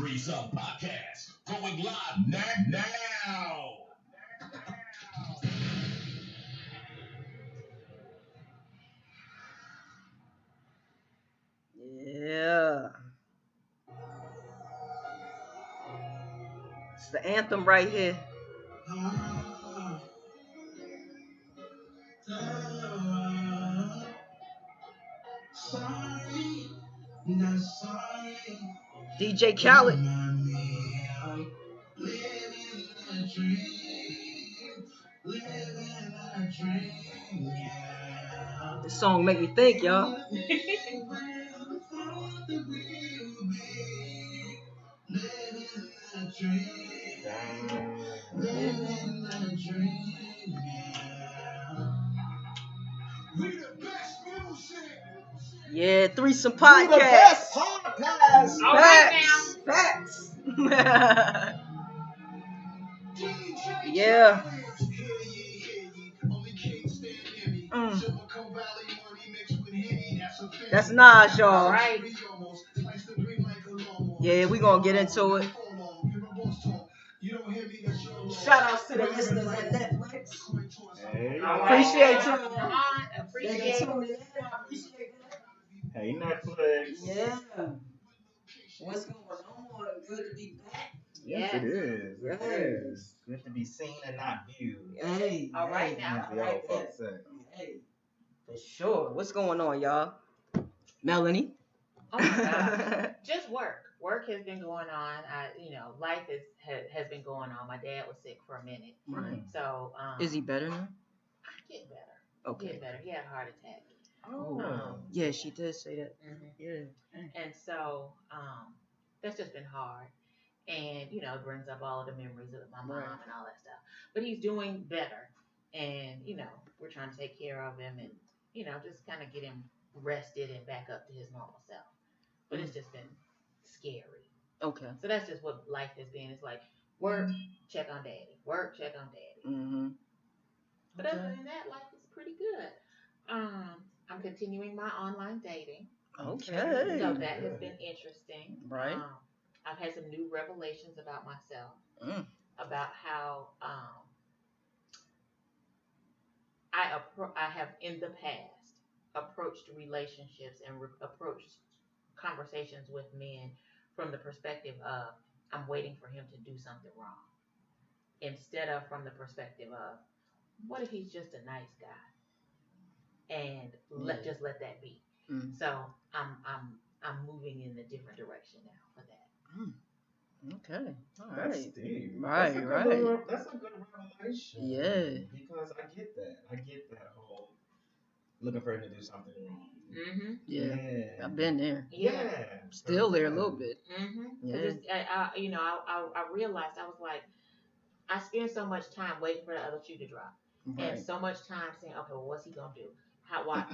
Up Podcast going live now. Yeah. It's the anthem right here. DJ Khaled. This song make me think, y'all. Yeah, Threesome Podcast. The best podcast. All right Facts. Yeah. That's Nas, y'all. All right. Yeah, we gonna get into it. Shout outs to the listeners at Netflix. Hey, Appreciate you. Appreciate it. Hey, Netflix. Yeah. What's going on? Good to be back. Yes, it is. It Yes. is. Good to be seen and not viewed. Hey. All right now. As the old folks say. Hey. For sure. What's going on, y'all? Melanie. Oh my God. Just work. Work has been going on. Life has been going on. My dad was sick for a minute. Right. So Is he better now? Getting better. Okay. Getting better. He had a heart attack. Oh. Yeah, she did say that. Mm-hmm. Yeah. And so that's just been hard. And, it brings up all of the memories of my mom and all that stuff. But he's doing better. And, we're trying to take care of him and, just kind of get him rested and back up to his normal self. But it's just been scary. Okay. So that's just what life has been. It's like work, check on daddy. Work, check on daddy. Mm-hmm. But other than that, life is pretty good. I'm continuing my online dating. Okay. So that has been interesting. Right. I've had some new revelations about myself, about how I have in the past approached relationships and approached conversations with men from the perspective of I'm waiting for him to do something wrong, instead of from the perspective of what if he's just a nice guy, and let that be. Mm. So I'm moving in a different direction now for that. Okay. All That's right. deep. Right. That's a good revelation. Yeah. Because I get that. I get that whole looking for him to do something wrong. Mm-hmm. Yeah. I've been there. Yeah. Still there a little bit. Mm-hmm. Yeah. I realized I was like, I spend so much time waiting for the other shoe to drop, Right. and so much time saying, okay, well, what's he gonna do? Why,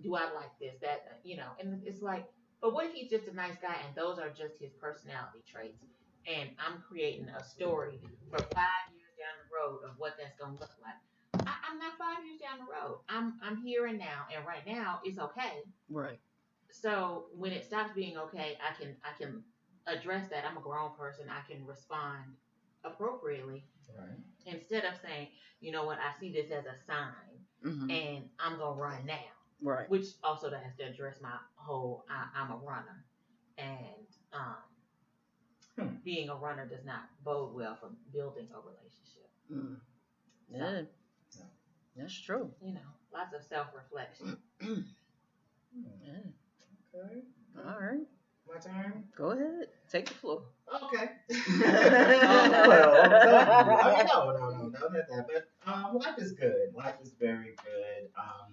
do I like this, that, and it's like, but what if he's just a nice guy and those are just his personality traits, and I'm creating a story for 5 years down the road of what that's gonna look like. I'm not 5 years down the road. I'm here and now, and right now it's okay. Right. So when it stops being okay, I can address that. I'm a grown person. I can respond appropriately. Right. Instead of saying, you know what, I see this as a sign, and I'm gonna run now. Right. Which also has to address my whole I'm a runner, and being a runner does not bode well for building a relationship. Yeah. So, that's true. Lots of self-reflection. Yeah. Okay. All right. My turn? Go ahead. Take the floor. Okay. Well, I'm telling you. I mean, no, not that. But life is good. Life is very good.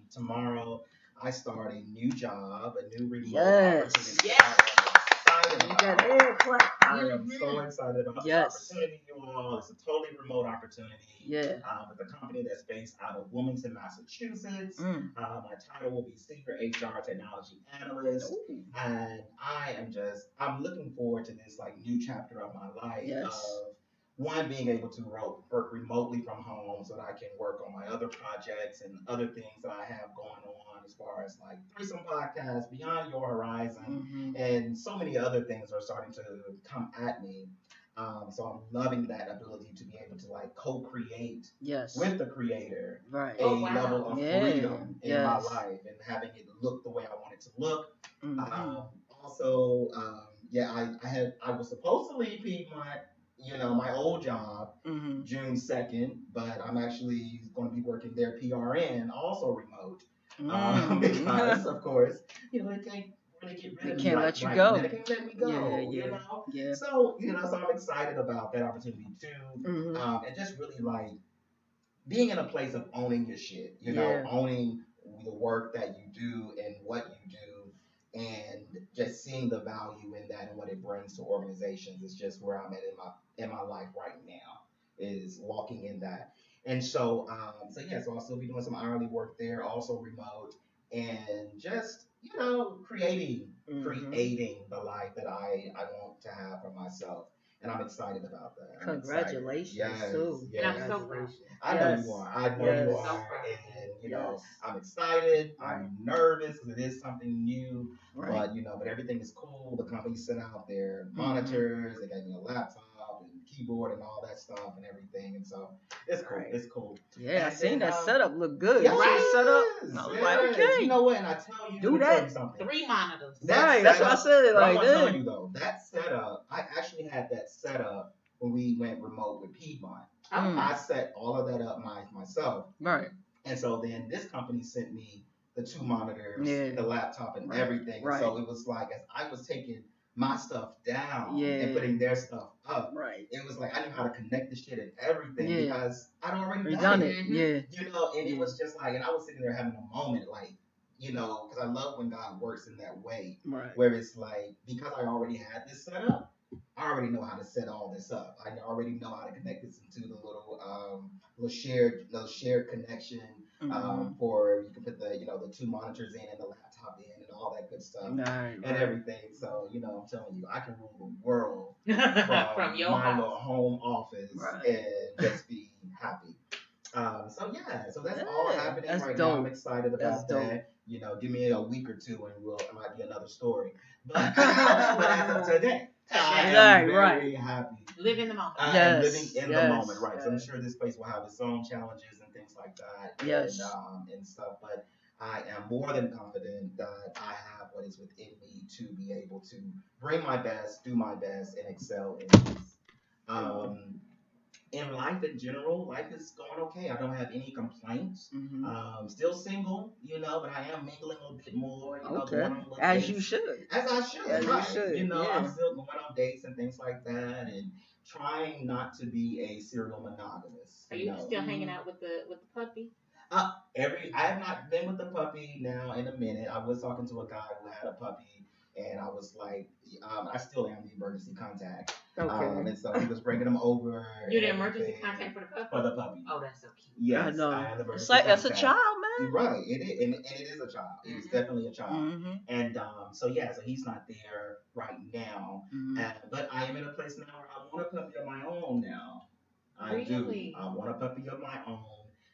Tomorrow I start a new job, a new remote opportunity. Yes. I am so excited about this opportunity, you all. It's a totally remote opportunity. Yeah. With a company that's based out of Wilmington, Massachusetts. My title will be Senior HR Technology Analyst. Ooh. And I'm looking forward to this new chapter of my life of one, being able to work remotely from home so that I can work on my other projects and other things that I have going on. as far as like threesome podcasts, Beyond Your Horizon, and so many other things are starting to come at me. So I'm loving that ability to be able to like co-create with the creator Right. a level of freedom in my Yes. life and having it look the way I want it to look. Mhm. Also, I was supposed to leave Piedmont, my old job, Mhm. June 2nd, but I'm actually going to be working there PRN, also remote, because of course, they can't really get rid They of me can't right, let you right go. now. They can't let me go, Yeah. So, so I'm excited about that opportunity too, and just really like being in a place of owning your shit, owning the work that you do and what you do, and just seeing the value in that and what it brings to organizations is just where I'm at in my life right now, is walking in that. And so, so I'll still be doing some hourly work there, also remote, and just creating the life that I want to have for myself. And I'm excited about that. Congratulations, too. Yes. And I'm so proud. I know you are. I know you So are. proud. And I'm excited. I'm nervous because it is something new. Right. But everything is cool. The company sent out their monitors. They gave me a laptop and keyboard and all that stuff and everything. And so it's cool. It's cool. Yeah, And I seen then, that setup look good. Yes, Right. Set up. I was like, okay. You know what? And I tell you, Do let me that. tell you something. 3 monitors. That's what I said. Like, I'm like, gonna tell you though, that setup, I actually had that setup when we went remote with Piedmont. I set all of that up myself. Right. And so then this company sent me the 2 monitors, the laptop, and everything. Right. So it was like as I was taking my stuff down and putting their stuff up, it was like I knew how to connect the shit and everything because I'd already done it. And it was just like, and I was sitting there having a moment like, because I love when God works in that way, where it's like, because I already had this set up, I already know how to set all this up. I already know how to connect this into the little shared connection for you can put the 2 monitors in and the laptop in and all that good stuff and everything. So I'm telling you, I can rule the world from your my house. little home office and just be happy. So that's all happening right now. I'm excited about that. Give me a week or two and it might be another story. But as of today, I am very happy. Live in the moment. I am living in the moment, right? So I'm sure this place will have its own challenges and things like that, and stuff. But I am more than confident that I have what is within me to be able to bring my best, do my best, and excel in this. In life in general, life is going okay. I don't have any complaints. Still single, but I am mingling a bit more. Going on as dates. you should. As I should, as right? You should. I'm still going on dates and things like that, and trying not to be a serial monogamous. Are you still hanging out with the puppy? I have not been with the puppy now in a minute. I was talking to a guy who had a puppy, and I was like, I still am the emergency contact. And so he was bringing him over. You're the emergency contact for the puppy? For the puppy. Oh, that's so cute. Yes, I know. I am the emergency It's like contact. that's a child, man. Right, it is, and it is a child. It is definitely a child. And so he's not there right now. But I am in a place now where I want a puppy of my own now. I do. I want a puppy of my own.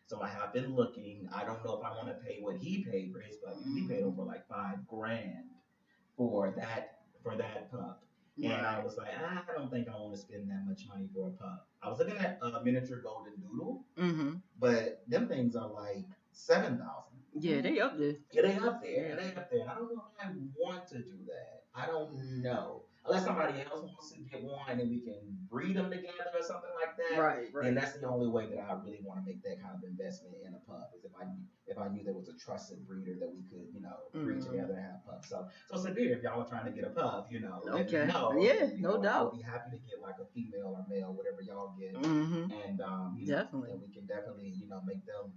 So I have been looking. I don't know if I want to pay what he paid for his puppy. He paid over like $5,000 for that pup. And I was like, I don't think I want to spend that much money for a pup. I was looking at a miniature golden doodle, but them things are like $7,000. Yeah, they up there. Yeah, they up there. And I don't know if I want to do that. I don't know. Unless somebody else wants to get one and we can breed them together or something like that. Right. And that's the only way that I really want to make that kind of investment in a pup is if I knew there was a trusted breeder that we could, breed together and have pups. So Sabir, if y'all are trying to get a pup, let me know. Yeah, no doubt. I'll be happy to get like a female or male, whatever y'all get. And definitely. And we can definitely, make them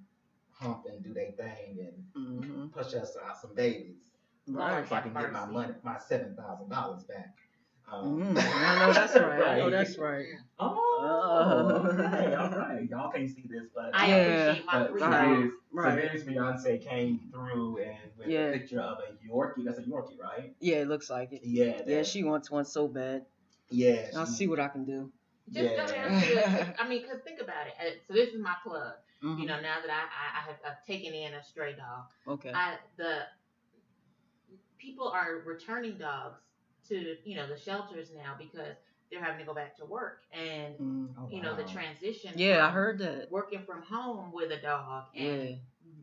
hump and do their thing and push us out some babies. Right. So I can get my money, my $7,000 back. I know that's right. I know that's right. Oh, okay, all right. Y'all can't see this, but I appreciate my freedom. Samir's fiance came through and with a picture of a Yorkie. That's a Yorkie, right? Yeah, it looks like it. Yeah, she wants one so bad. Yeah. I'll see what I can do. Just go down to it. I mean, because think about it. So this is my plug. Mm-hmm. You know, now that I've taken in a stray dog, Okay. The people are returning dogs to the shelters now because they're having to go back to work, and Oh, the wow. transition Yeah, I from heard that. working from home with a dog Yeah. and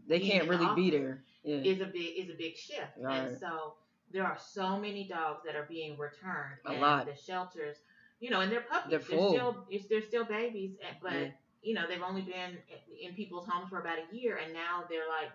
They being can't in the really be office there. Yeah. is a big shift. Right. And so there are so many dogs that are being returned, A and lot. the shelters, and they're puppies. They're full. They're still babies, but Yeah. they've only been in people's homes for about a year, and now they're like,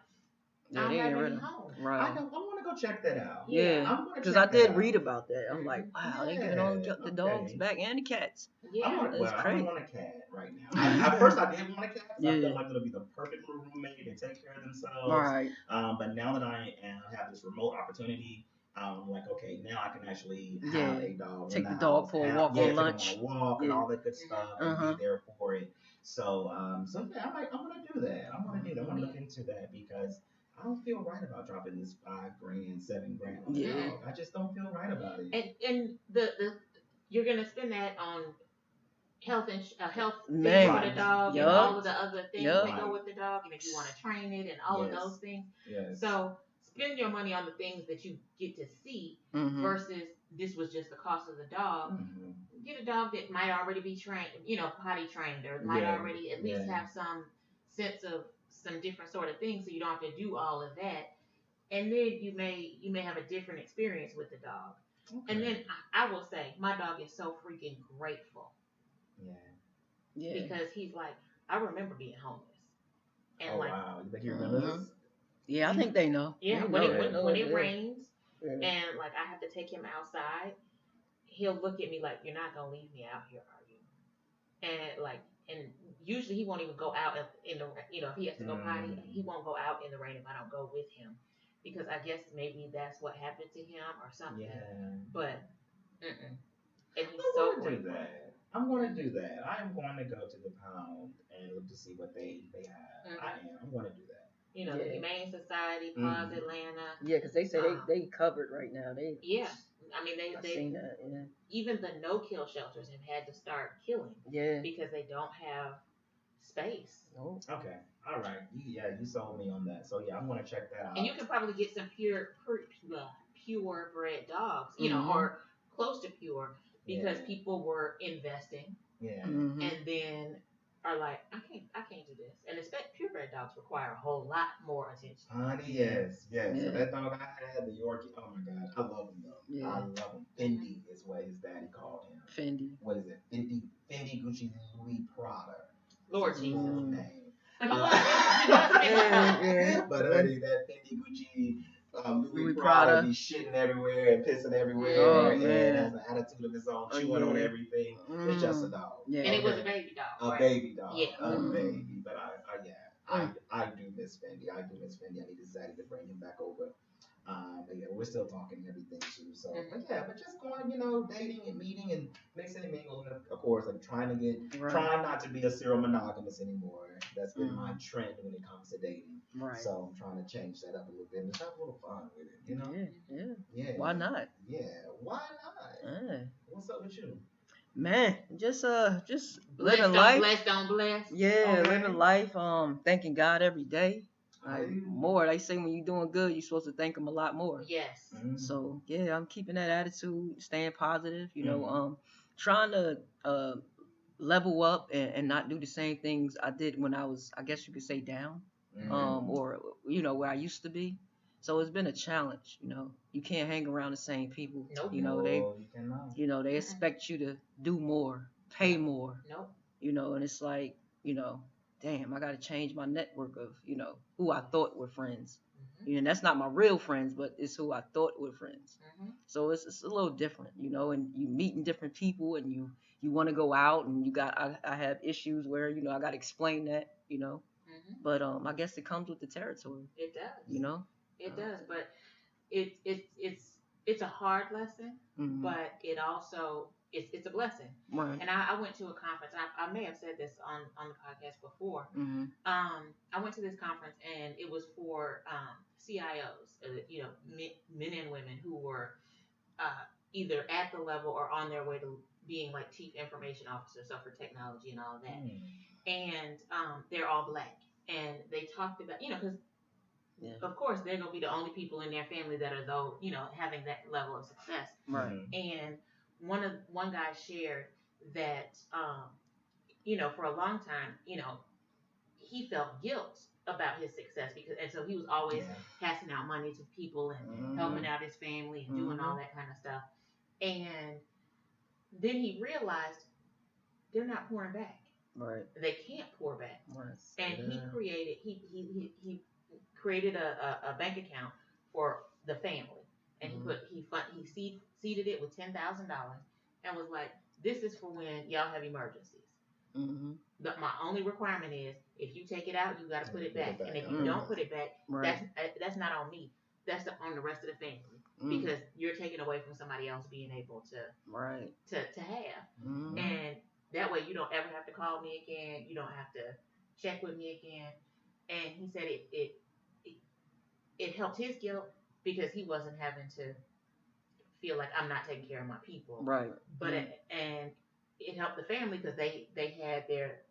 I Yeah, don't they have ain't any rid of home. I right. know. I want to go check that out. Yeah, I'm gonna because check I that did out. read about that. I'm like, wow, they giving all Yeah. the dogs Okay. back and the cats. Yeah. That's I crazy. don't want a cat right now. At first, I did want a cat because I Yeah. felt like it'll be the perfect little roommate. They take care of themselves. Right. But now that I have this remote opportunity, I'm like, okay, now I can actually have Yeah. a dog. Take in the dog house, for a have- walk yeah, on take lunch. him on a walk and Yeah. all that good stuff, and Uh-huh. be there for it. So, yeah, I'm gonna do that. I'm gonna do that. I'm gonna look into that because I don't feel right about dropping this $5,000, $7,000 on a Yeah. dog. I just don't feel right about it. And the you're gonna spend that on health things Man. for the dog and Yup. all of the other things Yup. that go with the dog, and if you want to train it and all of those things. Yes. So spend your money on the things that you get to see Mm-hmm. versus this was just the cost of the dog. Get a dog that might already be trained, potty trained, or might Yeah, already at least yeah. have some sense of some different sort of things, so you don't have to do all of that. And then you may have a different experience with the dog. Okay. And then I will say, my dog is so freaking grateful. Yeah. Yeah. Because he's like, I remember being homeless. And Oh, like, wow. You think he remembers? Yeah, I think they know. Yeah, They when know. when Yeah. it rains Yeah. and like I have to take him outside, he'll look at me like, you're not gonna leave me out here, are you? And usually he won't even go out in the if he has to go potty, he won't go out in the rain if I don't go with him, because I guess maybe that's what happened to him or something. Yeah. But and he's I'm so gonna grateful. do that. I'm going to do that. I am going to go to the pound and look to see what they have. I am. I'm going to do that. The Humane Society, Paws Atlanta. Yeah, because they say they covered right now. Yeah, I mean I've seen that. Yeah. Even the no-kill shelters have had to start killing. Yeah. Because they don't have space. Oh. Okay. All right. You sold me on that. So yeah, I'm going to check that out. And you can probably get some pure bred dogs, or close to pure, because people were investing. Yeah. Mm-hmm. And then are like, I can't do this. And purebred dogs require a whole lot more attention. Honey, yes. Yeah. So that dog I had, the Yorkie, oh my God, I love him though. Yeah. I love him. Fendi is what his daddy called him. Fendi. What is it? Fendi, Gucci, Louis, Prada. Lord That's Jesus. his name. Yeah. But honey, that Fendi, Gucci, Louis Prada Prada be shitting everywhere and pissing everywhere. Oh, and man. has an attitude of his own, chewing on everything. It's just a dog. Yeah. And it was a baby dog. A right? baby dog. Yeah. A baby. But I do miss Fendi. I need decided to bring him back over. But yeah, we're still talking and everything too. So, but just going, dating and meeting and mixing and mingling. Of course, I'm trying not to be a serial monogamous anymore. That's been my trend when it comes to dating. Right. So I'm trying to change that up a little bit and just have a little fun with it. Yeah. Why not? Yeah. Why not? What's up with you? Man, just Blessed living life. Blessed don't bless. Yeah, Okay. living life. Thanking God every day. Like more. They say when you're doing good, you're supposed to thank Him a lot more. Yes. Mm-hmm. So yeah, I'm keeping that attitude, staying positive. Trying to level up and not do the same things I did when I was, I guess you could say, down. Or where I used to be. So it's been a challenge. You can't hang around the same people. Nope. They expect you to do more, pay more. Nope. And it's like, damn, I got to change my network of, who I thought were friends. And that's not my real friends, but it's who I thought were friends. So it's a little different, and you meeting different people and you want to go out and I have issues where, I got to explain that, But I guess it comes with the territory. It does. It does, but it's a hard lesson, but it also it's a blessing. Right. And I went to a conference. I may have said this on the podcast before. I went to this conference and it was for CIOs, men and women who were either at the level or on their way to being like chief information officers, so for technology and all of that. And they're all Black. and they talked about, because Yeah. of course they're gonna be the only people in their family that are though, having that level of success. Right. And one guy shared that, for a long time, he felt guilt about his success and so he was always passing out money to people and helping out his family and doing all that kind of stuff. And then he realized they're not pouring back. Right. They can't pour back. Right. And he created a bank account for the family, and he seeded it with $10,000, and was like, "This is for when y'all have emergencies. My only requirement is if you take it out, you got to put it back, and if you don't put it back, that's not on me. That's on the rest of the family, because you're taking away from somebody else being able to have, and that way you don't ever have to call me again. You don't have to check with me again." And he said it helped his guilt because he wasn't having to feel like I'm not taking care of my people. Right. But and it helped the family because they had their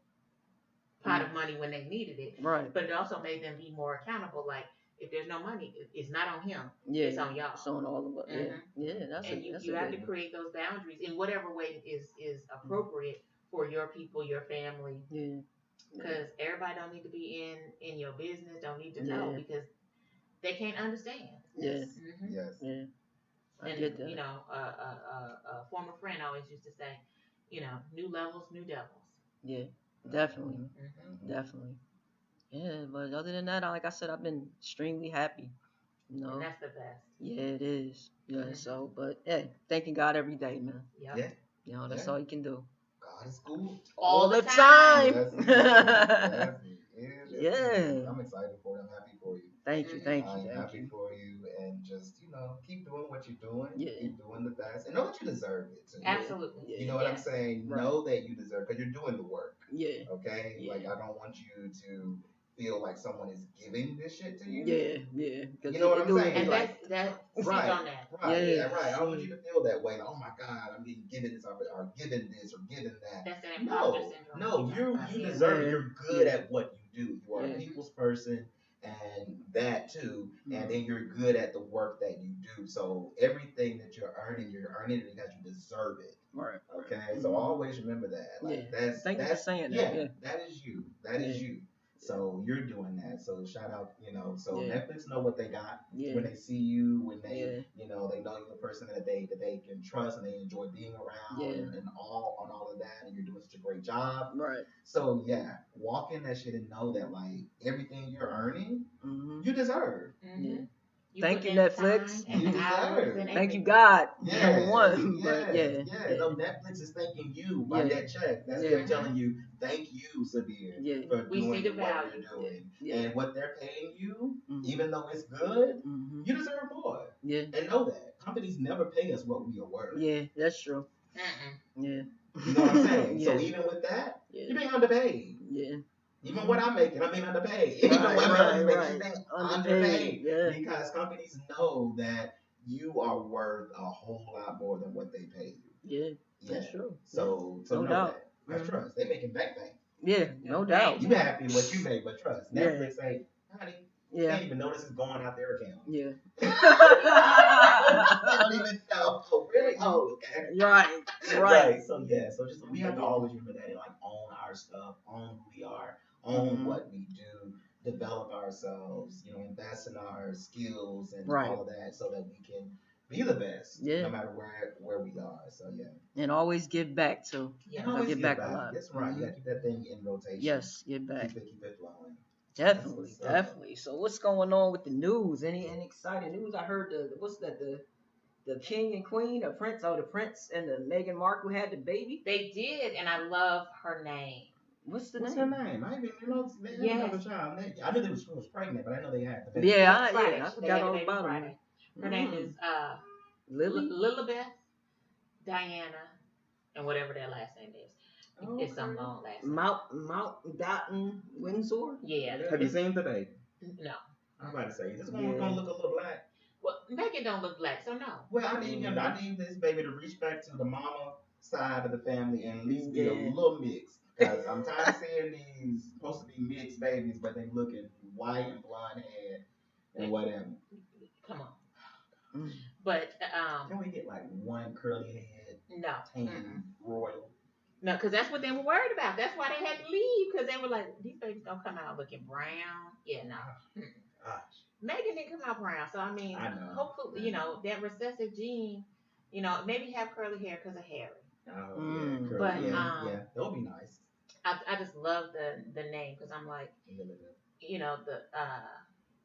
pot of money when they needed it. Right. But it also made them be more accountable. Like, if there's no money, it's not on him. Yeah. It's on y'all. It's on all of us. Yeah. You have to create those boundaries in whatever way is appropriate for your people, your family. Yeah. Because everybody don't need to be in your business, don't need to know, because they can't understand. Yes. Yes. Yeah. And get that. A former friend always used to say, new levels, new devils. Yeah, definitely. Definitely. Yeah, but other than that, like I said, I've been extremely happy. And that's the best. Yeah, it is. Yeah. So, but hey, thanking God every day, man. Yep. Yeah. That's all you can do. God is cool all the time. Yes, yeah. I'm excited for you. I'm happy for you. Thank you. I'm happy for you, and just keep doing what you're doing. Yeah. Keep doing the best, and know that you deserve it too. Absolutely. You know what I'm saying? Right. Know that you deserve, because you're doing the work. Yeah. Okay. Yeah. Like, I don't want you to feel like someone is giving this shit to you. Yeah. You know what I'm saying? And like, right on that. Right. I don't want you to feel that way. Like, oh my God, I'm being given this, or given this, or given that. That's that imposter syndrome. No, you deserve it. You're good at what you do. You are a people's person, and that too. And then you're good at the work that you do. So everything that you're earning it because you deserve it. Right. Okay. So always remember that. Like, Thank you for saying that. Yeah. That is you. That is you. So you're doing that. So shout out, so Netflix know what they got when they see you, when they, they know you're a person that they can trust and they enjoy being around and all of that, and you're doing such a great job. Right. So walk in that shit and know that like everything you're earning, you deserve. Yeah. Thank you, Netflix. You deserve. Thank you, God. Yeah. Number one. But No, Netflix is thanking you by that check. That's them telling you, thank you, Sabir, for doing what you're doing. And what they're paying you, even though it's good, you deserve more. Yeah. And know that. Companies never pay us what we are worth. Yeah, that's true. Yeah. You know what I'm saying? So even with that, you're being underpaid. Yeah. Even what I'm making, I'm being underpaid. Even what I'm making, you're being underpaid. Yeah. Because companies know that you are worth a whole lot more than what they pay you. Yeah, that's true. So no know doubt. that. Because trust, they making back bank. Yeah, no doubt. You happy with what you make, but trust, Netflix say, honey, they don't even know this is going out their account. Yeah. They don't even know. Oh, really? Oh, okay. Right. So just we have to always remember that and like own our stuff, own who we are, own what we do, develop ourselves, invest in our skills and all of that, so that we can be the best, no matter where we are. So and always give back too. And always give back a lot. That's right. You gotta keep that thing in rotation. Yes, give back. Keep it flowing. Definitely. So what's going on with the news? Any exciting news? I heard the king and queen, the prince and the Meghan Markle had the baby. They did, and I love her name. What's her name? I didn't know they had another child. I knew she was pregnant, but I know they had the baby. Yeah, I forgot all about her. Her name is Lilibeth Diana, and whatever their last name is. It's some long last name. Mountbatten Windsor? Yeah. Have you seen the baby? No. I'm about to say, is this one gonna look a little black? Well, Megan don't look black, so no. Well, I need this baby to reach back to the mama side of the family and at least be a little mixed. Because I'm tired of seeing these supposed to be mixed babies, but they looking white and blonde head and whatever. Come on. But can we get like one curly head? No. Tan royal. No, because that's what they were worried about. That's why they had to leave, because they were like, these babies don't come out looking brown. Yeah, no. Gosh. Megan didn't come out brown, so I mean, hopefully, that recessive gene, maybe have curly hair because of Harry. Oh yeah, curly. But yeah, that would be nice. I just love the name, because I'm like,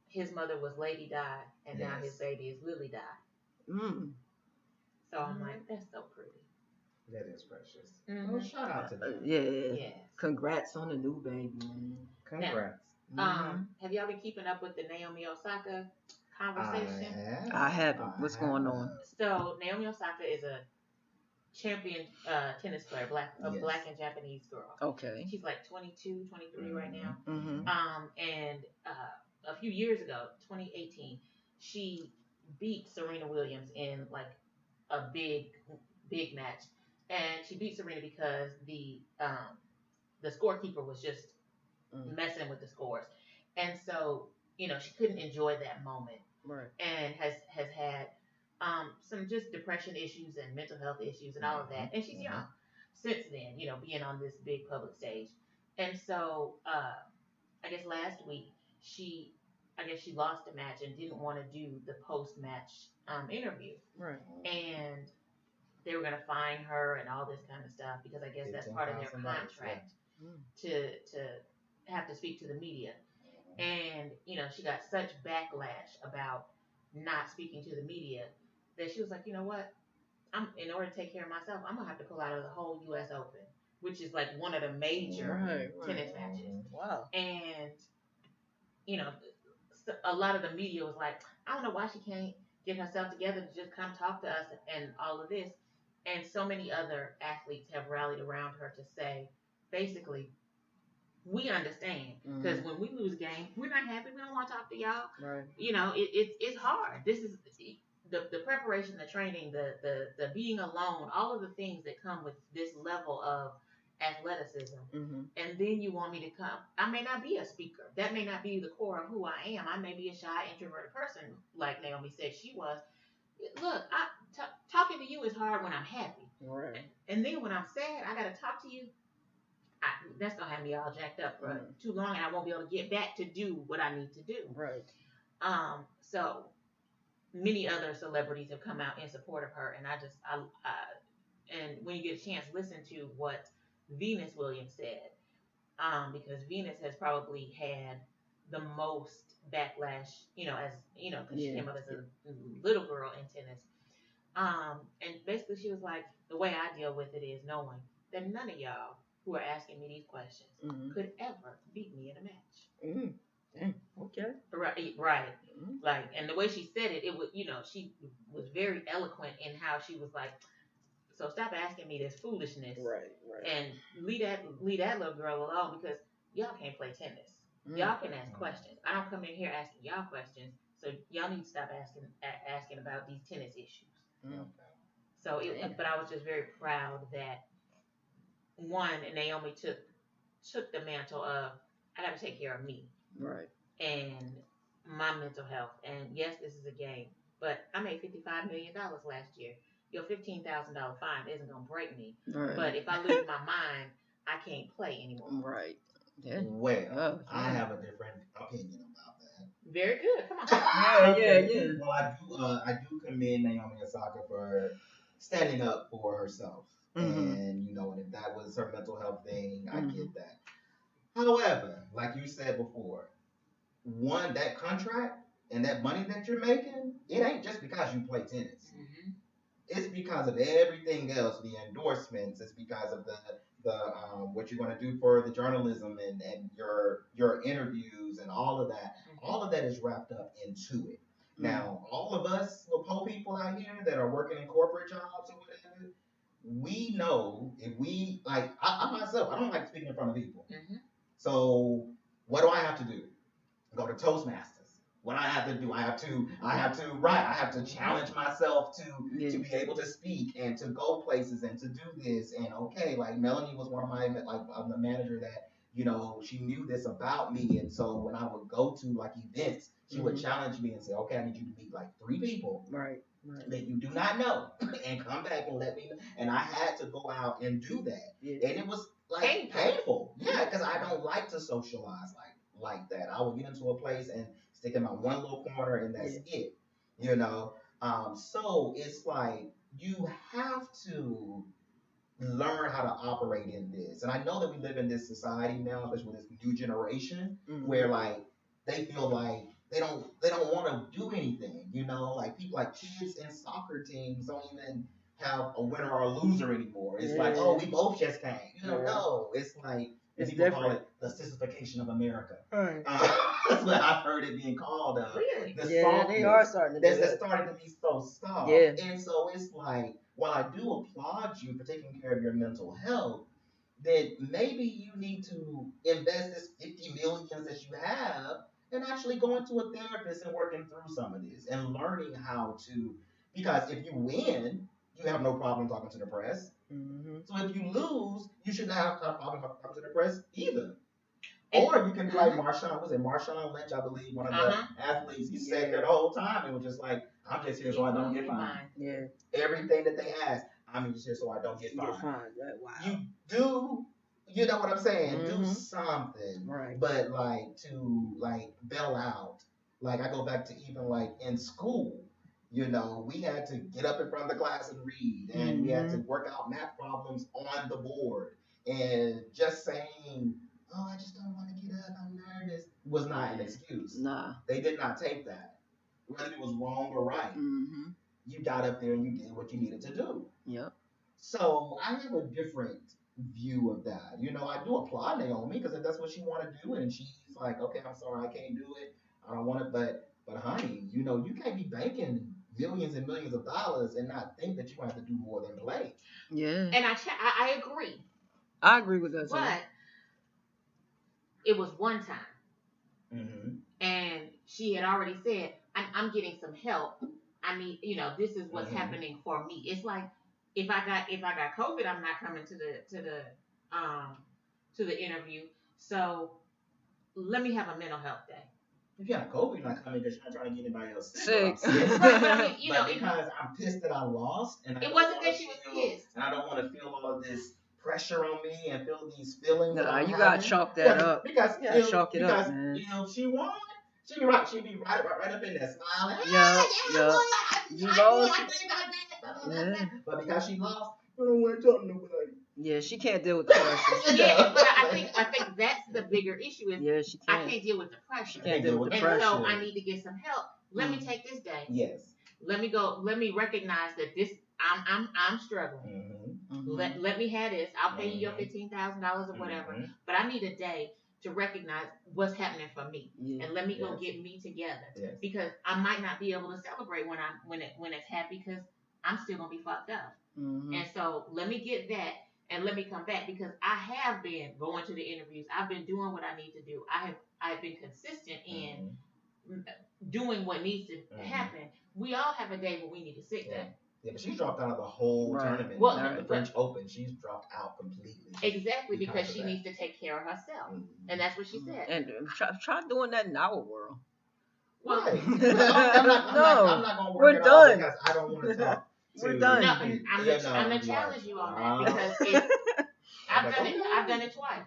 his mother was Lady Di, and now his baby is Lily Di. So I'm like, that's so pretty. That is precious. Well, shout out to them. Yeah. Congrats on the new baby, man. Congrats. Now, have y'all been keeping up with the Naomi Osaka conversation? I haven't. What's going on? So Naomi Osaka is a champion tennis player, black and Japanese girl. Okay. She's like 22, 23 right now. And a few years ago, 2018, she beat Serena Williams in like a big match. And she beat Serena because the scorekeeper was just messing with the scores. And so, she couldn't enjoy that moment. Right. And has had some just depression issues and mental health issues and all of that. And she's young since then, being on this big public stage. And so, I guess last week, she lost a match and didn't want to do the post-match interview. Right. And they were going to fine her and all this kind of stuff, because I guess that's part of their contract to have to speak to the media. And, she got such backlash about not speaking to the media that she was like, you know what? In order to take care of myself, I'm going to have to pull out of the whole U.S. Open, which is like one of the major tennis matches. Wow. And, a lot of the media was like, I don't know why she can't get herself together to just come talk to us and all of this. And so many other athletes have rallied around her to say, basically, we understand, because when we lose a game, we're not happy. We don't want to talk to y'all. Right. It's hard. This is the preparation, the training, the being alone, all of the things that come with this level of athleticism. And then you want me to come. I may not be a speaker. That may not be the core of who I am. I may be a shy, introverted person, like Naomi said she was. Look, talking to you is hard when I'm happy. Right. And then when I'm sad, I got to talk to you. That's going to have me all jacked up for too long, and I won't be able to get back to do what I need to do. Right. So many other celebrities have come out in support of her, and and when you get a chance, listen to what Venus Williams said, because Venus has probably had the most backlash, because she came up as a little girl in tennis. And basically she was like, the way I deal with it is knowing that none of y'all who are asking me these questions could ever beat me in a match. Okay. Right. Like, and the way she said it, it was, she was very eloquent in how she was like, so stop asking me this foolishness. Right. And leave that little girl alone, because y'all can't play tennis. Y'all can ask questions. I don't come in here asking y'all questions, so y'all need to stop asking about these tennis issues. So, but I was just very proud that Naomi took the mantle of, I got to take care of me, right, and my mental health. And yes, this is a game, but I made $55 million last year. Your $15,000 fine isn't gonna break me, right. But if I lose my mind, I can't play anymore. Right. Yeah. Well, I have a different opinion about that. Very good. Come on. Yeah. Well, I do commend Naomi Osaka for standing up for herself, and and if that was her mental health thing, I get that. However, like you said before, that contract and that money that you're making, it ain't just because you play tennis. It's because of everything else, the endorsements. It's because of the what you're going to do for the journalism and your interviews and all of that. All of that is wrapped up into it. Now, all of us little po people out here that are working in corporate jobs or whatever, we know if we, like, I myself, I don't like speaking in front of people. So what do I have to do? Go to Toastmasters. what I have to do. I have to challenge myself to be able to speak and to go places and to do this. And okay, like Melanie was one of my like I'm the manager that she knew this about me, and so when I would go to like events, she would challenge me and say, okay, I need you to meet like 3 people. Right. That you do not know and come back and let me know. And I had to go out and do that. Yeah. And it was like painful. Yeah, because I don't like to socialize like that. I would get into a place and stick in my one little corner and that's it. So it's like you have to learn how to operate in this. And I know that we live in this society now, especially with this new generation, where like they feel like they don't want to do anything. Like people like kids in soccer teams don't even have a winner or a loser anymore. It's like, oh, we both just came. No, it's like it's people different. Call it the sissification of America. Right. That's what I've heard it being called. Really? They are starting to do that's starting to be so soft. Yeah. And so it's like, while I do applaud you for taking care of your mental health, then maybe you need to invest this 50 million that you have and actually going to a therapist and working through some of this and learning how to, because if you win, you have no problem talking to the press. So if you lose, you should not have a problem talking to the press either. Or you can be like Marshawn Lynch, I believe, one of the athletes. He sat there the whole time and was just like, I'm just here so I don't get fined. Yeah. Everything that they ask, I'm just here so I don't get fined. Wow. You do, you know what I'm saying? Do something. Right. But like to like bail out. Like I go back to even like in school, we had to get up in front of the class and read, and we had to work out math problems on the board, and just saying, oh, I just don't want to get up, I'm nervous, was not an excuse. Nah. They did not take that. Whether it was wrong or right. You got up there and you did what you needed to do. Yep. So I have a different view of that. I do applaud Naomi because if that's what she want to do, and she's like, okay, I'm sorry, I can't do it. I don't want it, but honey, you can't be banking millions and millions of dollars and not think that you have to do more than play. Yeah. And I agree. I agree with that. But it was one time. And she had already said, I'm getting some help. I mean, this is what's happening for me. It's like if I got COVID, I'm not coming to the interview. So let me have a mental health day. If you have COVID, you're not coming because you're not trying to get anybody else sick. Right, but because I'm pissed that I lost, and it wasn't that she was pissed, and I don't want to feel all of this pressure on me and feel these feelings. No, you gotta chalk that up. Because chalk it up, man. She won. She'd be right up in there smiling. Yeah. You lost. But because she lost, I don't want to talk to nobody. Yeah, she can't deal with the pressure. Yeah, but I think that's the bigger issue is she can't. I can't deal with the pressure. She can't deal with the pressure. And so I need to get some help. Let me take this day. Yes. Let me go. Let me recognize that this I'm struggling. Let me have this. I'll pay you your $15,000 or whatever. But I need a day to recognize what's happening for me, and let me go get me together because I might not be able to celebrate when it's happy because I'm still gonna be fucked up. And so let me get that and let me come back because I have been going to the interviews. I've been doing what I need to do. I've been consistent in doing what needs to happen. We all have a day where we need a sick day. Yeah, but she's dropped out of the whole tournament. Well, the French Open, she's dropped out completely. Exactly, because she needs to take care of herself. And that's what she said. And try doing that in our world. Well, right. I'm not going to work it out because I don't want to talk. We're done. No, I'm going to challenge you on that because I've done it twice.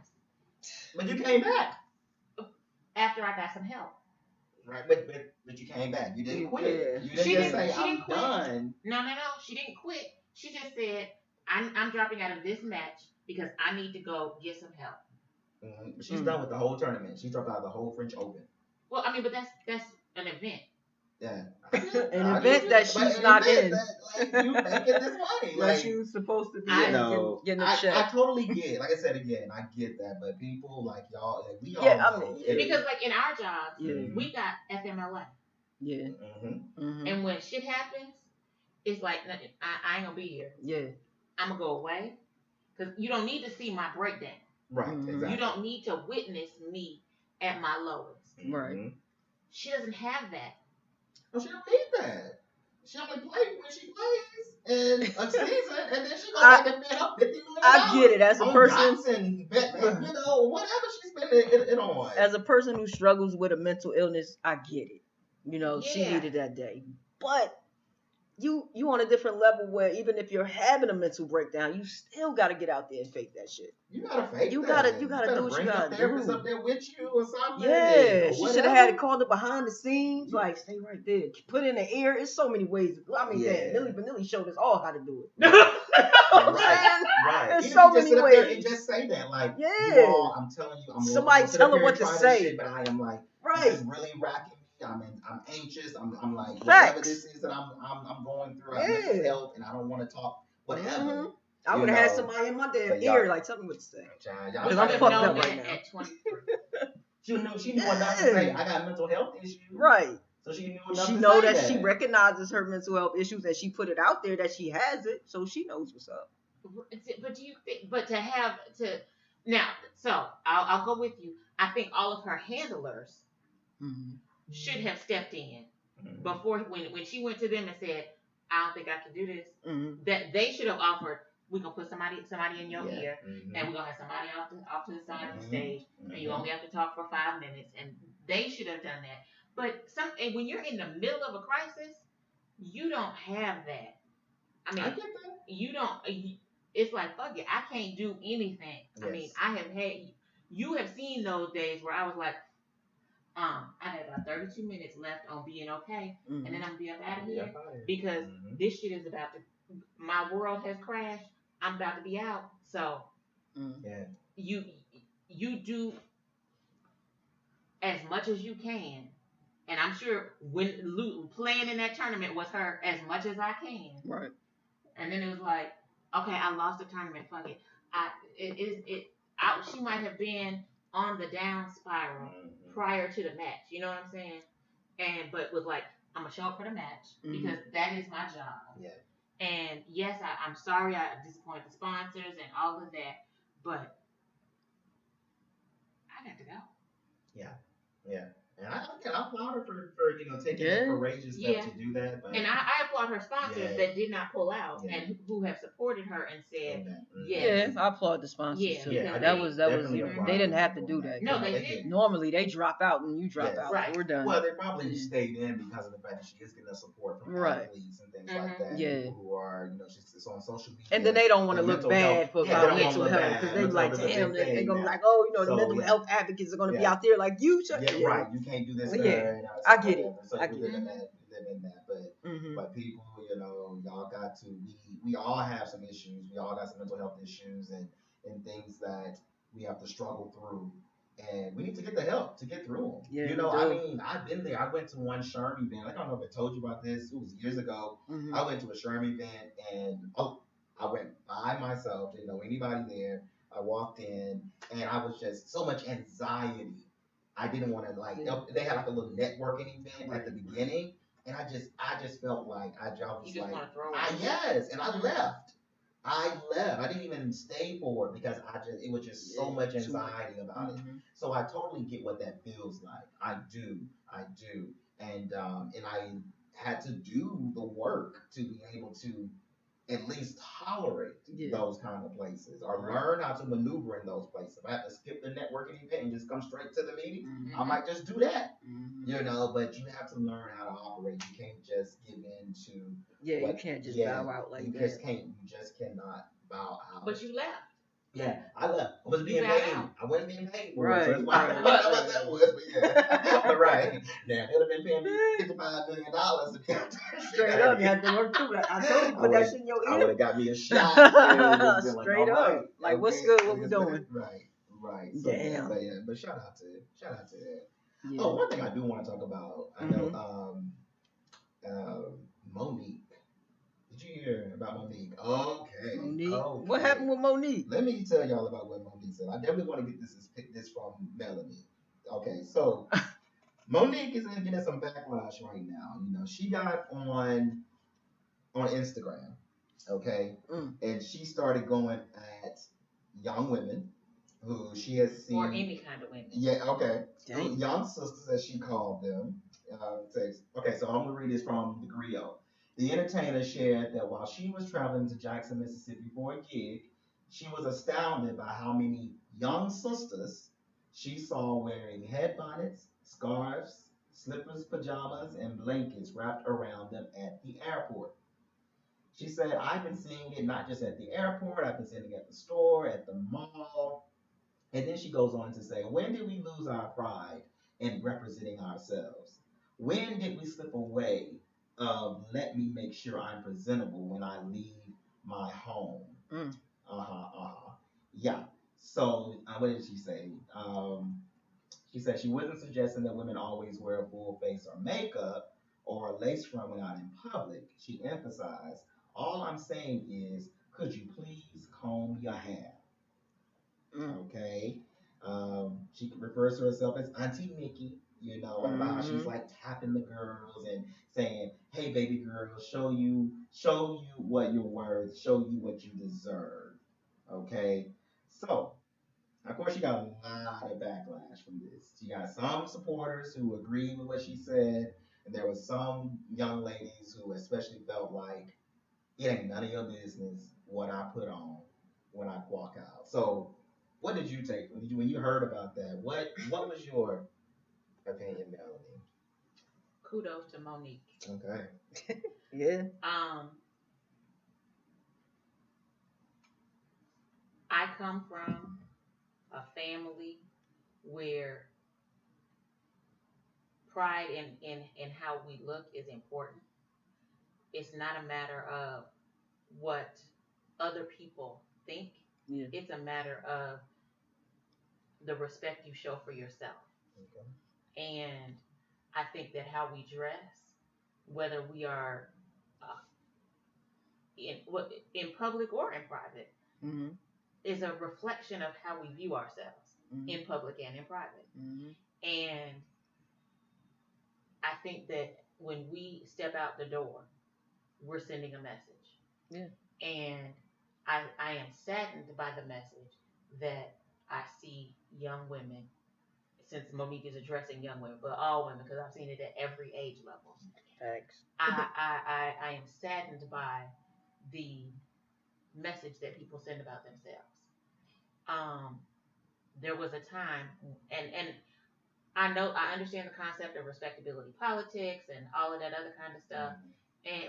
But you came back. After I got some help. Right, but you came back. You didn't quit. You didn't say, I'm done. No. She didn't quit. She just said, I'm dropping out of this match because I need to go get some help. But she's done with the whole tournament. She dropped out of the whole French Open. Well, I mean, but that's an event. Yeah. An event that she's not in. You making this money. Like she was supposed to be getting a check. I totally get it. Like I said again, I get that. But people like y'all, like we all know. Because like in our jobs, we got FMLA. Yeah. And when shit happens, it's like, I ain't gonna be here. Yeah. I'm gonna go away. Because you don't need to see my breakdown. Right, exactly. You don't need to witness me at my lowest. Right. She doesn't have that. Well, she don't need that. She only plays when she plays in a season, and then she go I back and spend up $50 million I get it as a on person. yachts and whatever she's spending it on. As a person who struggles with a mental illness, I get it. She Yeah. needed that day, but you on a different level where even if you're having a mental breakdown, you still got to get out there and fake that shit. You gotta fake You that. gotta do what you bring your gotta therapist do. up there with you or something. Yeah, or she should have had it called it behind the scenes, like stay right there, put in the ear. It's so many ways. I mean, damn, Millie Vanilli showed us all how to do it. Right. There's Even so if you just many sit up there ways. and just say that, like, Yeah. you all, I'm telling you, Somebody I'm tell her here what to trying say. This shit, but I am like, Right. This is really racking me. I'm anxious. I'm like, Facts. whatever this is that I'm going through. I have mental health, and I don't want to talk. Whatever. Mm-hmm. I would have had somebody in my damn ear, like, tell me what to say. Because I'm fucked up right now. At 23. She knew enough to say I got mental health issues. Right. So she knew enough She to know say that she recognizes her mental health issues and she put it out there that she has it, so she knows what's up. But do you think? But to have to now, so I'll go with you. I think all of her handlers should have stepped in before when she went to them and said, "I don't think I can do this." That they should have offered. We're gonna put somebody in your ear, and we're gonna have somebody off to the side of the stage, and you only have to talk for 5 minutes. And they should have done that. But and when you're in the middle of a crisis, you don't have that. I mean, you don't. It's like, fuck it, I can't do anything. Yes. I mean, I have had. You have seen those days where I was like, I had about 32 minutes left on being okay, and then I'm gonna be up out of here because this shit is about to. My world has crashed. I'm about to be out. So, you do as much as you can. And I'm sure when playing in that tournament was her as much as I can. Right. And then it was like, okay, I lost the tournament. Fuck it. She might have been on the down spiral prior to the match. You know what I'm saying? But was like, I'm gonna show up for the match because that is my job. Yeah. And yes, I'm sorry I disappointed the sponsors and all of that, but I got to go. Yeah. Yeah. And I applaud her for taking a courageous step to do that. But, and I applaud her sponsors that did not pull out and who have supported her and said, yes. Yeah, I applaud the sponsors too. Yeah, that was they didn't have to do that. No, they didn't. Normally they drop out and you drop out. Right. We're done. Well, they probably stayed in because of the fact that she is getting support from athletes and things like that. Yeah. People who are, she's on social media. And then they don't want to look bad for about mental health because they like, damn, they're gonna be like, oh, the mental health advocates are gonna be out there like you. Right. You can't do this. I get it. So we live in that. But people, y'all got to. We all have some issues. We all got some mental health issues and things that we have to struggle through. And we need to get the help to get through them. Yeah, I mean, I've been there. I went to one SHRM event. I don't know if I told you about this. It was years ago. I went to a SHRM event and I went by myself. Didn't know anybody there. I walked in and I was just so much anxiety. I didn't want to they had like a little networking event at the beginning, and I just felt like I was you just like, want to throw and I left. I didn't even stay for it because it was just so much anxiety about it. So I totally get what that feels like. I do, and I had to do the work to be able to at least tolerate those kind of places or learn how to maneuver in those places. If I have to skip the networking event and just come straight to the meeting, I might just do that. But you have to learn how to operate. You can't just give in to you can't just bow out like that. You just cannot bow out. But you left. Yeah, I left. I wasn't being paid. I wasn't being paid for it. So that's why I don't know what that was, but yeah. Right. Now, they would have been paying me $55 million to be out there. Straight up, you had to work too. I told you, put that shit in your ear. I would have got me a shot. Straight up. Like, what's good? What we doing? Right. So, damn. But shout out to that. Yeah. Oh, one thing I do want to talk about. I know Monique. Did you hear about Monique? Okay. What happened with Monique? Let me tell y'all about what Monique said. I definitely want to get this from Melanie. Okay, so Monique is getting some backlash right now. She got on Instagram, okay, and she started going at young women who she has seen, or any kind of women. Yeah, okay, young sisters as she called them, text. Okay, so I'm gonna read this from the griot. The entertainer shared that while she was traveling to Jackson, Mississippi for a gig, she was astounded by how many young sisters she saw wearing head bonnets, scarves, slippers, pajamas, and blankets wrapped around them at the airport. She said, I've been seeing it not just at the airport, I've been seeing it at the store, at the mall. And then she goes on to say, when did we lose our pride in representing ourselves? When did we slip away of let me make sure I'm presentable when I leave my home? Mm. Yeah. So, what did she say? She said she wasn't suggesting that women always wear a full face or makeup or a lace front when out in public. She emphasized, all I'm saying is, could you please comb your hair? Okay. She refers to herself as Auntie Nikki, about how she's like tapping the girls and saying, "Hey, baby girl, show you what you're worth, show you what you deserve." Okay. So, of course, she got a lot of backlash from this. She got some supporters who agreed with what she said, and there was some young ladies who especially felt like it ain't none of your business what I put on when I walk out. So, what did you take when you heard about that? What was your opinion, Melanie? Kudos to Monique. Okay. Yeah. I come from a family where pride in how we look is important. It's not a matter of what other people think. Yeah. It's a matter of the respect you show for yourself. Okay. And I think that how we dress, whether we are uh, in public or in private, Mm-hmm. is a reflection of how we view ourselves in public and in private. And I think that when we step out the door, we're sending a message. Yeah. And I am saddened by the message that I see young women, since Monique is addressing young women, but all women, because I've seen it at every age level. Thanks. I am saddened by the message that people send about themselves. There was a time, and I understand the concept of respectability politics and all of that other kind of stuff,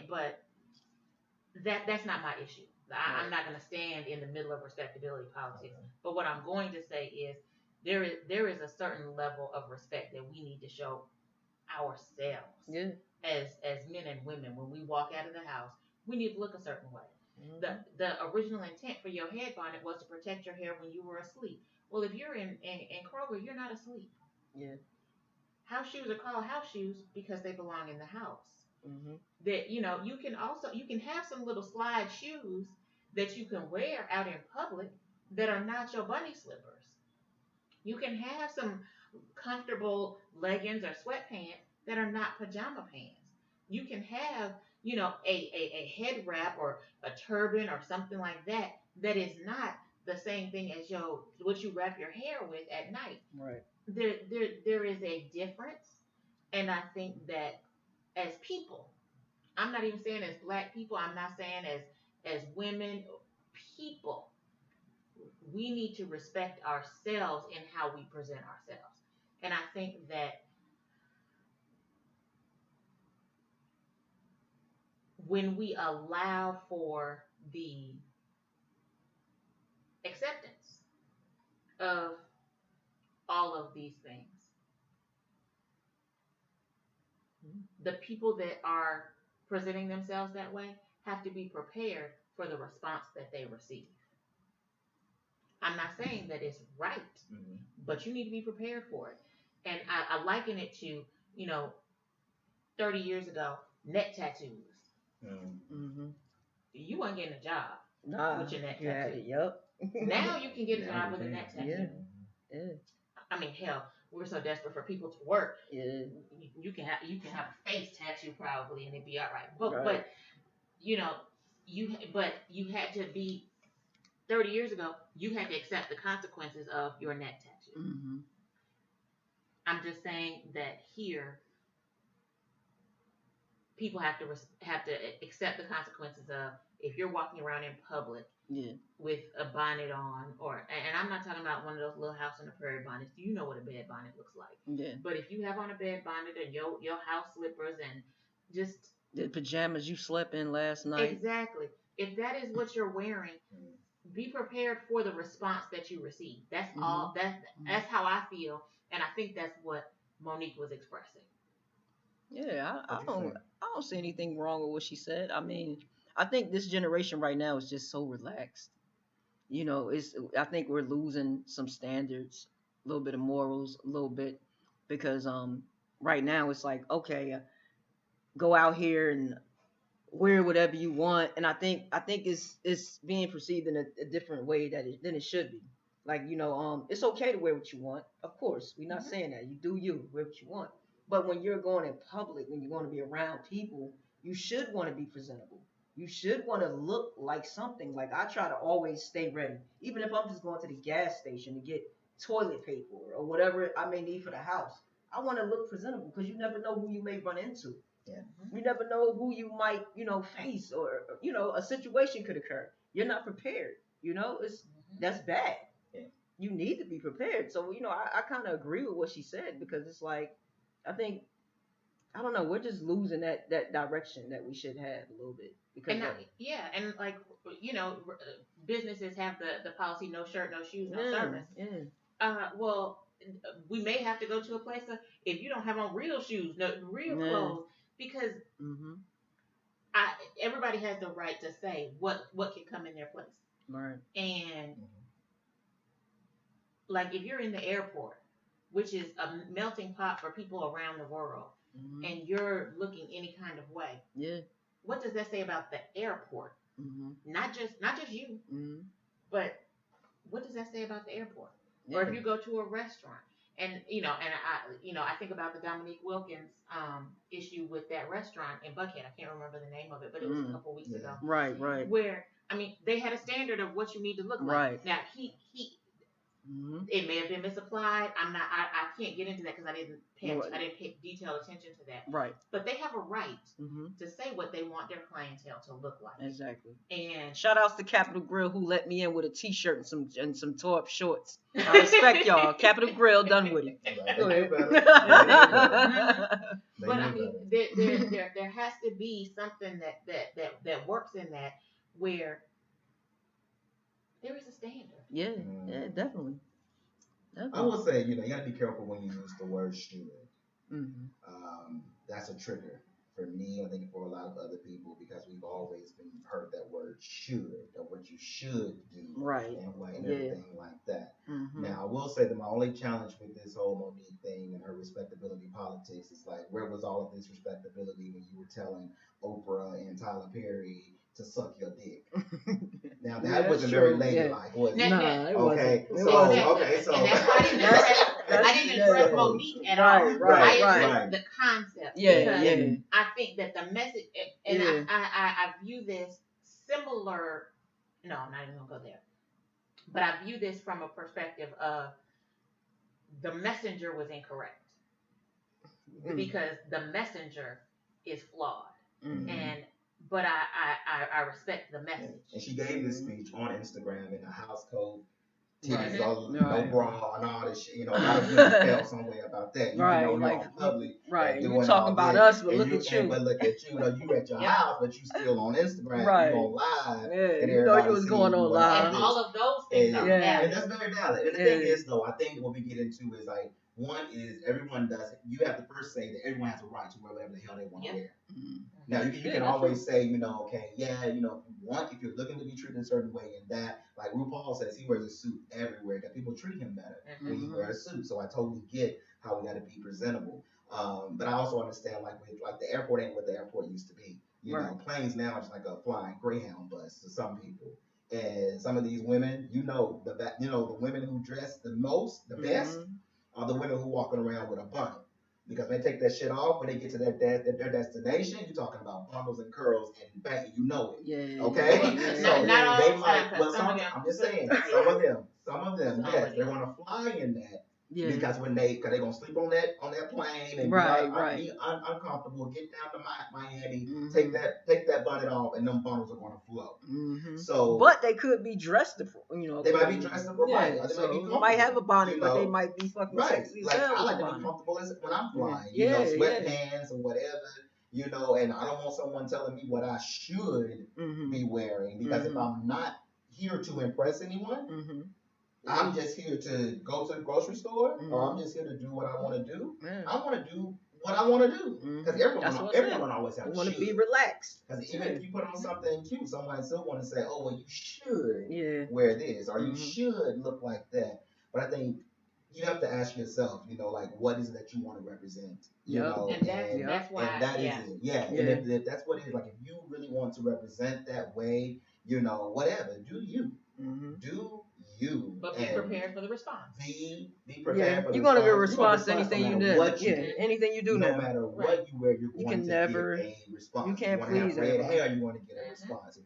but that's not my issue. I'm not going to stand in the middle of respectability politics. But what I'm going to say is there is a certain level of respect that we need to show ourselves. Yeah. As men and women, when we walk out of the house, we need to look a certain way. The original intent for your head bonnet was to protect your hair when you were asleep. Well, if you're in Kroger, you're not asleep. Yeah. House shoes are called house shoes because they belong in the house. That you can have some little slide shoes that you can wear out in public that are not your bunny slippers. You can have some comfortable leggings or sweatpants that are not pajama pants. You can have a head wrap or a turban or something like that that is not the same thing as what you wrap your hair with at night. Right. There is a difference, and I think that as people, I'm not even saying as black people, I'm not saying as women, people, we need to respect ourselves in how we present ourselves. And I think that when we allow for the acceptance of all of these things, the people that are presenting themselves that way have to be prepared for the response that they receive. I'm not saying that it's right, but you need to be prepared for it. And I liken it to, 30 years ago, neck tattoos. You weren't getting a job with your neck tattoo. Yep. Now you can get a job with a neck tattoo. Yeah. I mean, hell, we're so desperate for people to work. Yeah. You can have a face tattoo probably, and it'd be all right. But you had to be 30 years ago. You had to accept the consequences of your neck tattoo. I'm just saying that here people have to accept the consequences of if you're walking around in public Yeah. with a bonnet on, and I'm not talking about one of those little house on the prairie bonnets. You know what a bed bonnet looks like. Yeah. But if you have on a bed bonnet and your house slippers and just the pajamas you slept in last night. Exactly. If that is what you're wearing, be prepared for the response that you receive. That's all. That's how I feel, and I think that's what Monique was expressing. Yeah, I don't see anything wrong with what she said. I mean, I think this generation right now is just so relaxed. I think we're losing some standards, a little bit of morals, a little bit, because right now it's like, okay, go out here and wear whatever you want, and I think it's being perceived in a different way than it should be. Like, it's okay to wear what you want. Of course, we're not saying that. You do you, wear what you want. But when you're going in public, when you're going to be around people, you should want to be presentable. You should want to look like something. Like, I try to always stay ready, even if I'm just going to the gas station to get toilet paper or whatever I may need for the house. I want to look presentable because you never know who you may run into. Yeah. You never know who you might, face, or a situation could occur. You're not prepared. That's bad. Yeah. You need to be prepared. So, I kind of agree with what she said, because it's like, I think, I don't know, we're just losing that direction that we should have a little bit. Because and like, businesses have the policy: no shirt, no shoes, no service. Yeah. Well, we may have to go to a place if you don't have on real shoes, no real clothes, because everybody has the right to say what can come in their place. Right. And like, if you're in the airport, which is a melting pot for people around the world, and you're looking any kind of way, what does that say about the airport? Not just you, but what does that say about the airport? Yeah. Or if you go to a restaurant, and I think about the Dominique Wilkins issue with that restaurant in Buckhead. I can't remember the name of it, but it was a couple weeks ago. Right. Where, I mean, they had a standard of what you need to look like. Right. Now he it may have been misapplied. I can't get into that because I didn't pay detailed attention to that. Right. But they have a right to say what they want their clientele to look like. Exactly. And shout outs to Capitol Grill, who let me in with a t-shirt and some tore up shorts. I respect y'all. Capitol Grill, done with it. Go ahead. But I mean, there has to be something that works in that, where there is a standard. Yeah, definitely. I would say, you got to be careful when you use the word should. That's a trigger for me, I think for a lot of other people, because we've always heard that word should, or what you should do, right, and everything like that. Now, I will say that my only challenge with this whole Monique thing and her respectability politics is like, where was all of this respectability when you were telling Oprah and Tyler Perry to suck your dick? Now that wasn't very ladylike, was it? No, it wasn't. So and that's why I didn't address Monique at all. I addressed the concept. Because I think that the message, and I view this similar. No, I'm not even gonna go there. But I view this from a perspective of the messenger was incorrect, because the messenger is flawed, but I respect the message. And she gave this speech on Instagram in a house coat, titties all, no bra and all this shit. A lot of women felt some way about that. You're all public. Right. You talking about us, but look at you. But look at you. You at your house, but you still on Instagram. Right. You on live. Yeah. And you was going on live. And all of those things are valid. And that's very valid. And the thing is, though, I think what we get into is like, one is everyone does. You have to first say that everyone has a right to wear whatever the hell they want to wear. Now you can always say, okay, if you want, if you're looking to be treated a certain way, and that, like RuPaul says, he wears a suit everywhere because people treat him better when he wears a suit. So I totally get how we got to be presentable. But I also understand, like the airport ain't what the airport used to be. Planes now are just like a flying Greyhound bus to some people. And some of these women, the women who dress the most, the best, are the women who walking around with a bonnet. Because when they take that shit off, when they get to their destination, you're talking about bundles and curls and bang, you know it. Yeah. Okay? Well, so not all they the might, time, I'm just saying, some of them, yes, they're going to fly in that. Yeah. Because because they gonna sleep on that plane and be uncomfortable. Get down to Miami, take that bonnet off, and them bundles are gonna flow. So, but they could be dressed, they might be dressed up right. Yeah, They so might be they comfortable. might have a bonnet, You but they know, might be fucking right? sexy as Like hell I with like the to be bonnet. comfortable when I'm flying. Yeah, Sweatpants or whatever. And I don't want someone telling me what I should be wearing, because if I'm not here to impress anyone, I'm just here to go to the grocery store, or I'm just here to do what I want to do. I want to do what I want to do, because everyone don't always have to. Want to be relaxed. Because even if you put on something cute, someone still want to say, "Oh, well, you should wear this, or you should look like that." But I think you have to ask yourself, like, what is it that you want to represent? And that's why. And that is it. Yeah. And if that's what it is, like, if you really want to represent that way, whatever, do you. Do you. But be prepared for the response. Be prepared for the response. You're going to get a response to anything you do. Anything you do no now. matter what you wear, you're going to get a response. You can't please red everybody. hair, you're going to get a response.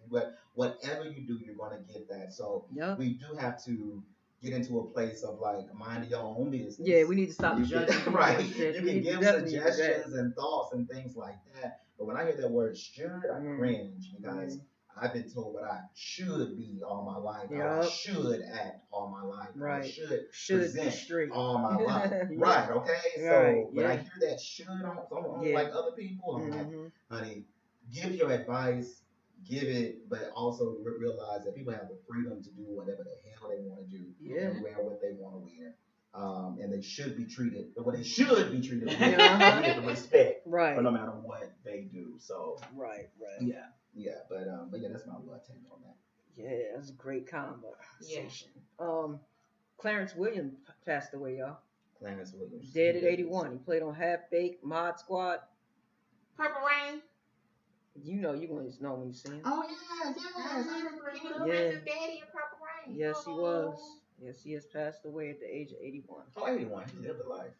Whatever you do, you're going to get that. So we do have to get into a place of, like, minding your own business. Yeah, we need to stop judging. Right. You can give suggestions and thoughts and things like that. But when I hear that word should, I cringe, because I've been told what I should be all my life, how I should act all my life, how I should present straight all my life. Right, okay? So when I hear that should on like other people, I'm like, honey, give your advice, give it, but also realize that people have the freedom to do whatever the hell they want to do and wear what they want to wear. And they should be treated with the respect, right, no matter what they do. So right. Yeah, but yeah, that's my little take on that. Yeah, that's a great conversation. Clarence Williams passed away, y'all. Clarence Williams, dead at 81. He played on Half Baked, Mod Squad. Purple Rain. You're going to know when you see him. Oh yes, I remember. He was Prince's daddy in Purple Rain. Yes, he was. Yes, he has passed away at the age of 81. Oh, 81. He lived a life.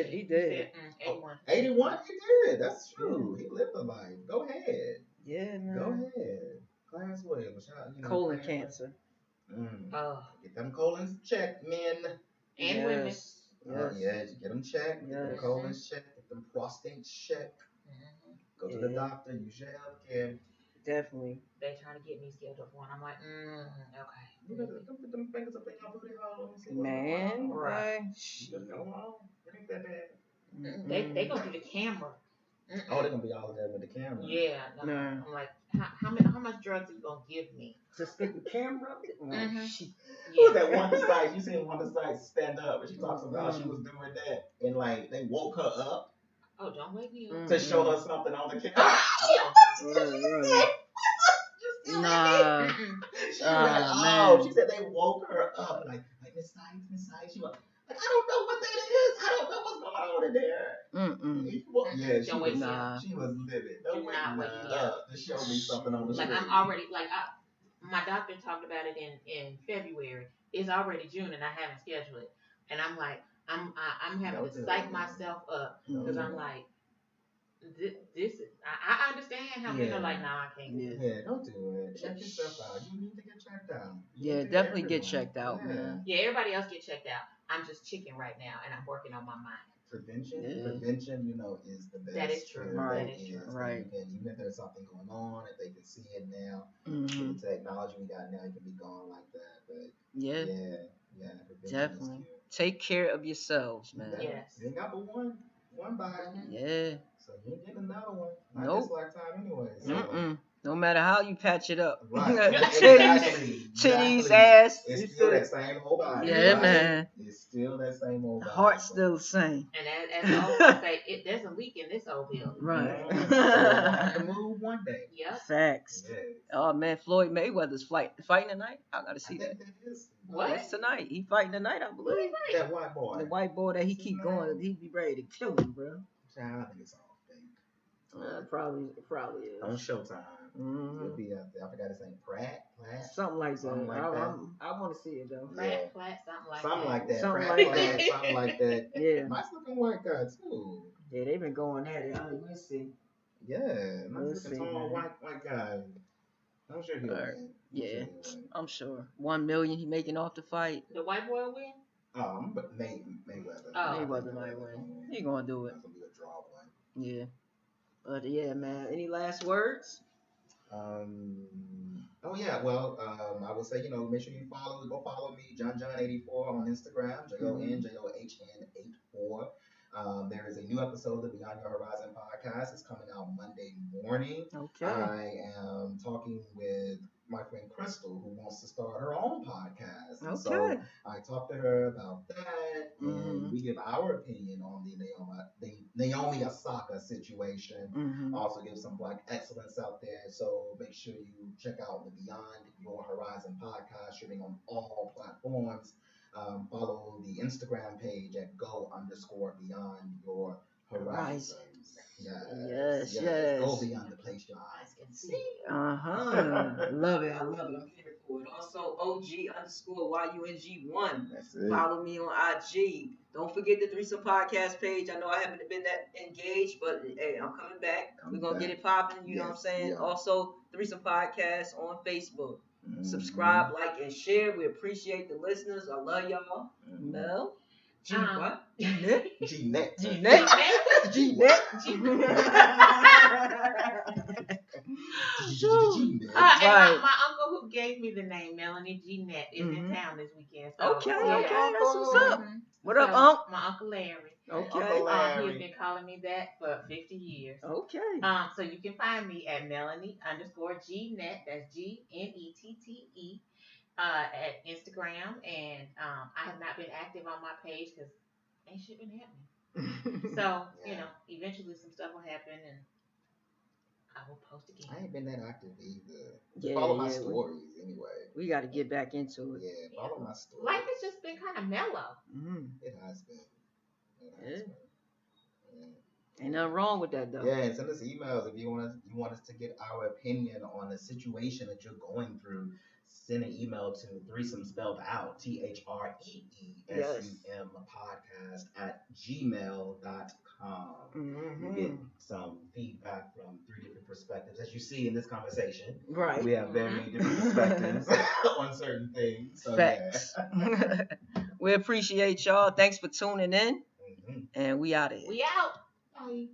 He did. 81. 81, he did. That's true. He lived a life. Go ahead. Yeah, man. Go ahead. Clarence Williams. Colon cancer. Get them colons checked, men. And women. Get them checked. Get them colons checked. Get them prostates checked. Go to the doctor. Use your health care. Definitely. They trying to get me scheduled for one. I'm like, okay. You better put them fingers up in your booty hole and see what's going on. Right. Go on. It ain't that bad. They gonna do the camera. Oh, they're gonna be all there with the camera. Yeah. I'm like, how much drugs are you gonna give me? To stick the camera up? Who was that Wanda Sykes? You seen Wanda Sykes stand up and she talks about she was doing that and like they woke her up. Oh, don't wake me up. To show her something on the camera. Nah. She said they woke her up. Like Miss Sykes. She was like, I don't know what that is. I don't know what's going on in there. Yeah, she was livid. Don't wake me up to show me something on the screen. Like I'm already my doctor talked about it in February. It's already June and I haven't scheduled it. And I'm like, I'm having to psych myself up because I'm like, this is. I understand how people are like, nah, I can't do it. Yeah, don't do it. Check yourself out. You need to get checked out. Definitely get checked out, man. Yeah, everybody else get checked out. I'm just chicken right now, and I'm working on my mind. Prevention, is the best. That is true. Right. That is. Right. Even if there's something going on, if they can see it now, with the technology we got now, it can be gone like that. But yeah, definitely take care of yourselves, man. Yes. You ain't got but one body. Yeah. So you ain't getting another one. Not Nope. this lifetime anyway. So. No matter how you patch it up. Right. Titties, ass. It's still that same old body. Yeah, right? Man. It's still that same old body. Heart's still the same. And as I always say, there's a leak in this old building. Right. To move one day. Yep. Facts. Yes. Oh man, Floyd Mayweather's fighting tonight. I gotta see that. What? It's tonight. He fighting tonight, I believe. That white boy. The white boy that he keep going, he be ready to kill him, bro. I think it's all fake. Probably is. On Showtime. He'll be out there. I forgot his name. Pratt? Something like that. Something like that. I want to see it though. Flat, something like that. Something Pratt, like Platt, that. something like that. Yeah. Nice looking white guy too. Yeah, they've been going at it. We'll see. Yeah, nice looking tall white guy. I'm sure he'll win. Yeah, I'm sure. $1 million he making off the fight. The white boy win? But Mayweather. Mayweather might win. He gonna do it. That's gonna be a draw one. Yeah. But yeah, man. Any last words? Oh yeah, well, I would say, make sure you go follow me, John84 on Instagram, JOHN84. There is a new episode of the Beyond Your Horizon podcast. It's coming out Monday morning. Okay. I am talking with my friend Crystal, who wants to start her own podcast. And so I talked to her about that, and we give our opinion on the Naomi Osaka situation. Also give some Black excellence out there. So make sure you check out the Beyond Your Horizon podcast, streaming on all platforms. Follow the Instagram page at go_beyond your horizons. Yes. Go beyond the place your eyes can see. Love it. I love it. I'm here for it. Also, OG_YUNG1. That's it. Follow me on IG. Don't forget the Threesome Podcast page. I know I haven't been that engaged, but hey, I'm coming back. We're going to get it popping. You know what I'm saying? Yeah. Also, Threesome Podcast on Facebook. Subscribe, like, and share. We appreciate the listeners. I love y'all. Mel? What? G-Net? G-Net. G-Net. G-Net. My uncle who gave me the name Melanie G-Net is in town this weekend. So, okay, that's what's up. What up, Unc? My Uncle Larry. Okay. He has been calling me that for 50 years. Okay. So you can find me at Melanie_G-Net. That's G-N-E-T-T-E. At Instagram, and I have not been active on my page because ain't shit been happening. So eventually some stuff will happen, and I will post again. I ain't been that active either. Follow my stories anyway. We got to get back into it. Yeah, follow my stories. Life has just been kind of mellow. It has been. Ain't nothing wrong with that though. Yeah, and send us emails if you want us to get our opinion on a situation that you're going through. Send an email to threesome spelled out THREESUM podcast @gmail.com. You get some feedback from 3 different perspectives. As you see in this conversation, right? We have very many different perspectives on certain things. So, facts. Yeah. We appreciate y'all. Thanks for tuning in, and we out of here. We out. Bye.